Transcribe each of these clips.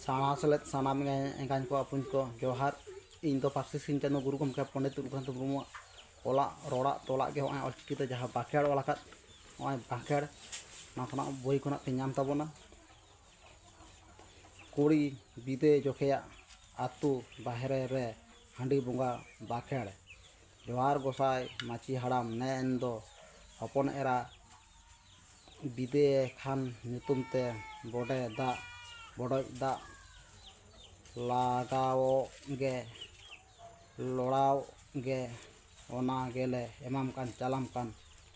साणा सेलेद सानाम एंगान को अपुन को जोहार इन तो पार्सी सिंह चांदो गुरु गमके पंडित रघुनाथ मुर्मू ओला रोड़ा तोला के होय ऑलचिकी जहां बाखेड़ ओलाकात होय बाखेड़ नाथना बोई कोना पे नाम ताबोना कुड़ी बिदे जोखेया आतु बाहरे रे हांडी बुंगा बाखेड़ जोहार गोसाई माची हाड़ाम नेन दो हपन एरा बिदे खान नितुम ते बड़े दा बड़ो दा लगाओ गे लोड़ाओ गे ओना गेले एमाम कान चालाम कान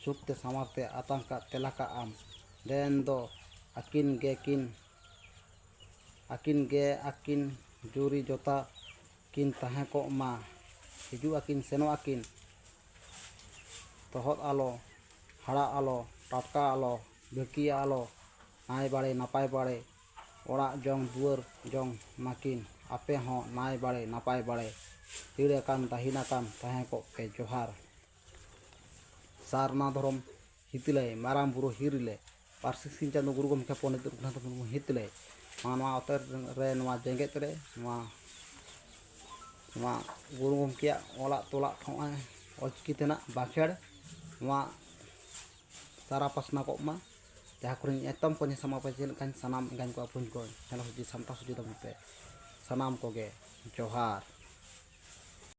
सुखते सामरते आतंका तेलाका आम देन दो अकिन गे अकिन जुरी जोता किन तहे को मा हिजू अकिन सेनो अकिन तहत आलो हड़ा आलो टाटका आलो बेकिया आलो नाय बाड़े नापाय बाड़े ओड़ा जोंग दुआर जोंग माकिन आपे हों नाय बाड़े नापाय बाड़े हिड़े कान दाहिना कान तहे को पे जोहार सारना धरम हितले माराम बुरु हिरले पार्सी सिंह चांदो गुरु गमके पंडित रघुनाथ मुर्मू हितले मानवा अतर रे नवा जेंगेत रे नवा गुरु गमके ओला तोला होय ऑलचिकी तेना बाखेड़ नवा सारा पासना को मा जहाँ कुरिन एतम को sama पे जेल कान सनाम गान को अपुन को हेलो जी समता सुजी दम पे सनाम को गे जोहार।